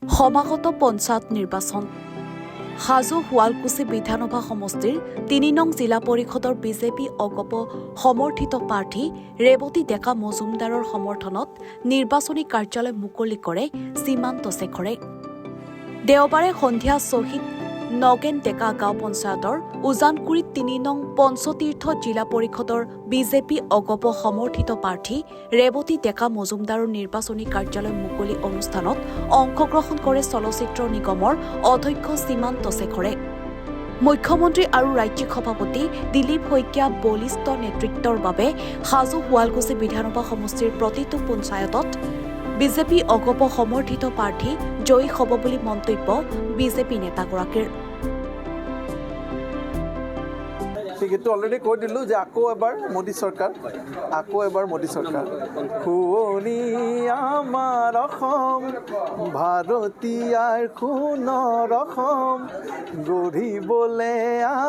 সমাগত পঞ্চায়ত নিৰ্বাচন হাজো শুৱালকুছি বিধানসভা সমষ্টিৰ ৩ নং জিলা পৰিষদৰ বিজেপি অগপ সমৰ্থিত প্ৰাৰ্থী ৰেৱতী ডেকা মজুমদাৰৰ সমৰ্থনত নিৰ্বাচনী কাৰ্যালয় মুকলি কৰে সীমান্ত শেখৰে। দেওবাৰে সন্ধিয়া শ্বহীদ নগেন ডেকা গাঁও পঞ্চায়তৰ উজানকুৰিত ৩ নং পঞ্চতীৰ্থ জিলা পৰিষদৰ বিজেপি অগপ সমৰ্থিত প্ৰাৰ্থী ৰেৱতী ডেকা মজুমদাৰৰ নিৰ্বাচনী কাৰ্যালয় মুকলি অনুষ্ঠানত অংশগ্ৰহণ কৰে চলচ্চিত্ৰ নিগমৰ অধ্যক্ষ সীমান্ত শেখৰে। মুখ্যমন্ত্ৰী আৰু ৰাজ্যিক সভাপতি দিলীপ শইকীয়া বলিষ্ঠ নেতৃত্বৰ বাবে হাজো শুৱালকুছি বিধানসভা সমষ্টিৰ প্ৰতিটো পঞ্চায়তত বিজেপি অগপ সমৰ্থিত প্ৰাৰ্থী জয়ী হ'ব বুলি মন্তব্য বিজেপি নেতাগৰাকীৰ। কিন্তু অলৰেডি কৈ দিলোঁ যে আকৌ এবাৰ মোদী চৰকাৰ শুৱনি আমাৰ অসম ভাৰতীয়াৰ সোণৰ অসম গঢ়িবলৈ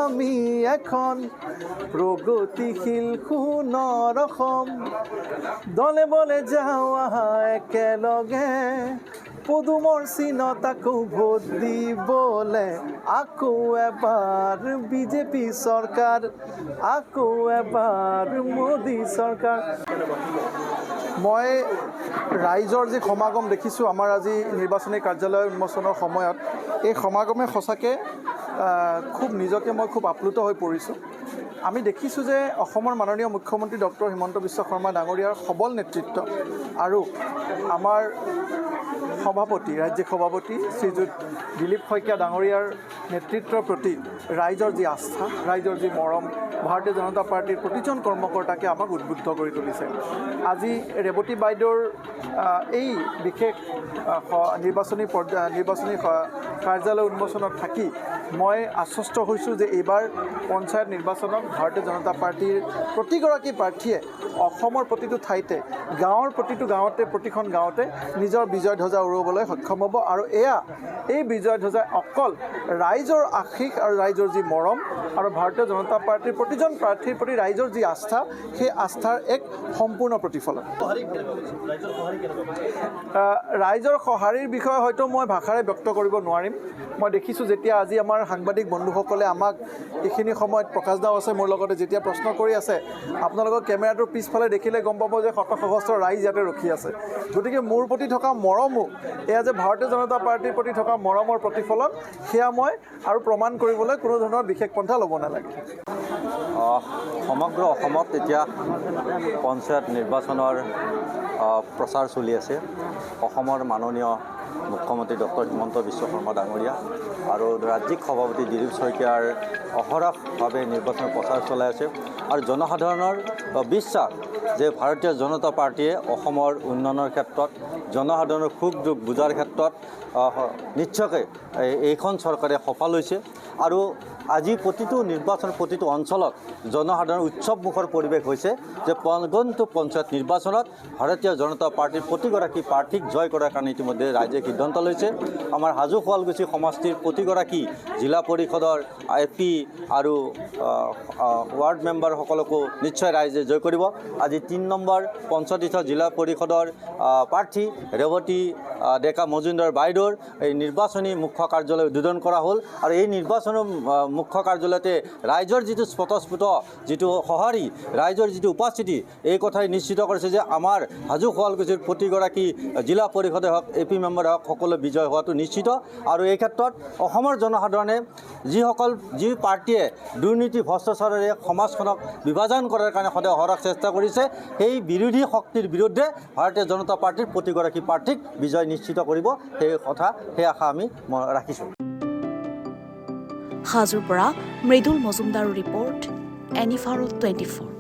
আমি এখন প্ৰগতিশীল সোণৰ অসম দলে বলে যাওঁ আহা একেলগে পদুমৰ চিনত আকৌ ভোট দিবলৈ আকৌ এবাৰ বিজেপি চৰকাৰ আকৌ এবাৰ মোদী চৰকাৰ। মই ৰাইজৰ যি সমাগম দেখিছোঁ আমাৰ আজি নিৰ্বাচনী কাৰ্যালয় উন্মোচনৰ সময়ত, এই সমাগমে সঁচাকৈ খুব নিজকে মই খুব আপ্লুত হৈ পৰিছোঁ। আমি দেখিছোঁ যে অসমৰ মাননীয় মুখ্যমন্ত্ৰী ডক্টৰ হিমন্ত বিশ্ব শৰ্মা ডাঙৰীয়াৰ সবল নেতৃত্ব আৰু আমাৰ সভাপতি ৰাজ্যিক সভাপতি শ্ৰীযুত দিলীপ শইকীয়া ডাঙৰীয়াৰ নেতৃত্বৰ প্ৰতি ৰাইজৰ যি আস্থা, ৰাইজৰ যি মৰম ভাৰতীয় জনতা পাৰ্টীৰ প্ৰতিজন কৰ্মকৰ্তাকে আমাক উদ্বুদ্ধ কৰি তুলিছে। আজি ৰেৱতী বাইদেউৰ এই বিশেষ নিৰ্বাচনী কাৰ্যালয় উন্মোচনত থাকি মই আশ্বস্ত হৈছোঁ যে এইবাৰ পঞ্চায়ত নিৰ্বাচনত ভাৰতীয় জনতা পাৰ্টীৰ প্ৰতিগৰাকী প্ৰাৰ্থীয়ে অসমৰ প্ৰতিটো ঠাইতে গাঁৱৰ প্ৰতিটো গাঁৱতে প্ৰতিখন গাঁৱতে নিজৰ বিজয় ধ্বজা উৰুৱাবলৈ সক্ষম হ'ব। আৰু এই বিজয় ধ্বজা অকল ৰাইজৰ আশীষ আৰু ৰাইজৰ যি মৰম আৰু ভাৰতীয় জনতা পাৰ্টীৰ প্ৰতিজন প্ৰাৰ্থীৰ প্ৰতি ৰাইজৰ যি আস্থা, সেই আস্থাৰ এক সম্পূৰ্ণ প্ৰতিফলন। ৰাইজৰ সঁহাৰিৰ বিষয়ে হয়তো মই ভাষাৰে ব্যক্ত কৰিব নোৱাৰিম। মই দেখিছোঁ যেতিয়া আজি আমাৰ সাংবাদিক বন্ধুসকলে আমাক এইখিনি সময়ত প্ৰকাশ দাও আছে মোৰ লগতে যেতিয়া প্ৰশ্ন কৰি আছে, আপোনালোকৰ কেমেৰাটোৰ পিছফালে দেখিলে গম পাব যে শত সহস্ৰ ৰাইজ ইয়াতে ৰখি আছে। গতিকে মোৰ প্ৰতি থকা মৰমো এয়া যে ভাৰতীয় জনতা পাৰ্টীৰ প্ৰতি থকা মৰমৰ প্ৰতিফলন, সেয়া মই আৰু প্ৰমাণ কৰিবলৈ কোনো ধৰণৰ বিশেষ পন্থা ল'ব নালাগে। সমগ্ৰ অসমত এতিয়া পঞ্চায়ত নিৰ্বাচনৰ প্ৰচাৰ চলি আছে। অসমৰ মাননীয় মুখ্যমন্ত্ৰী ডক্টৰ হিমন্ত বিশ্ব শৰ্মা ডাঙৰীয়া আৰু ৰাজ্যিক সভাপতি দিলীপ শইকীয়াৰ অহৰহভাৱে নিৰ্বাচনৰ প্ৰচাৰ চলাই আছে আৰু জনসাধাৰণৰ বিশ্বাস যে ভাৰতীয় জনতা পাৰ্টীয়ে অসমৰ উন্নয়নৰ ক্ষেত্ৰত, জনসাধাৰণৰ সুখ দুখ বুজাৰ ক্ষেত্ৰত নিশ্চয়কৈ এইখন চৰকাৰে সফল হৈছে। আৰু আজি প্ৰতিটো নিৰ্বাচন প্ৰতিটো অঞ্চলত জনসাধাৰণৰ উৎসৱমুখৰ পৰিৱেশ হৈছে যে আগন্তুক পঞ্চায়ত নিৰ্বাচনত ভাৰতীয় জনতা পাৰ্টীৰ প্ৰতিগৰাকী প্ৰাৰ্থীক জয় কৰাৰ কাৰণে ইতিমধ্যে ৰাইজে সিদ্ধান্ত লৈছে। আমাৰ হাজো শুৱালকুছি সমষ্টিৰ প্ৰতিগৰাকী জিলা পৰিষদৰ AP আৰু ৱাৰ্ড মেম্বাৰসকলকো নিশ্চয় ৰাইজে জয় কৰিব। আজি ৩ নম্বৰ পঞ্চতীৰ্থ জিলা পৰিষদৰ প্ৰাৰ্থী ৰেৱতী ডেকা মজুমদাৰ বাইদেউৰ এই নিৰ্বাচনী মুখ্য কাৰ্যালয় উদ্বোধন কৰা হ'ল। আৰু এই নিৰ্বাচনৰ মুখ্য কাৰ্যালয়তে ৰাইজৰ যিটো স্বতঃস্ফূৰ্ত যিটো সঁহাৰি, ৰাইজৰ যিটো উপস্থিতি, এই কথাই নিশ্চিত কৰিছে যে আমাৰ হাজো শুৱালকুছিৰ প্ৰতিগৰাকী জিলা পৰিষদে হওক AP মেম্বাৰে হওক সকলো বিজয় হোৱাটো নিশ্চিত। আৰু এই ক্ষেত্ৰত অসমৰ জনসাধাৰণে যি পাৰ্টীয়ে দুৰ্নীতি ভ্ৰষ্টাচাৰেৰে সমাজখনক বিভাজন কৰাৰ কাৰণে সদায় অহৰহ চেষ্টা কৰিছে, সেই বিৰোধী শক্তিৰ বিৰুদ্ধে ভাৰতীয় জনতা পাৰ্টীৰ প্ৰতিগৰাকী প্ৰাৰ্থীক বিজয় নিশ্চিত কৰিব, সেই আশা আমি ৰাখিছোঁ। হাজোৰ পৰা মৃদুল মজুমদাৰৰ ৰিপৰ্ট, NFR 24।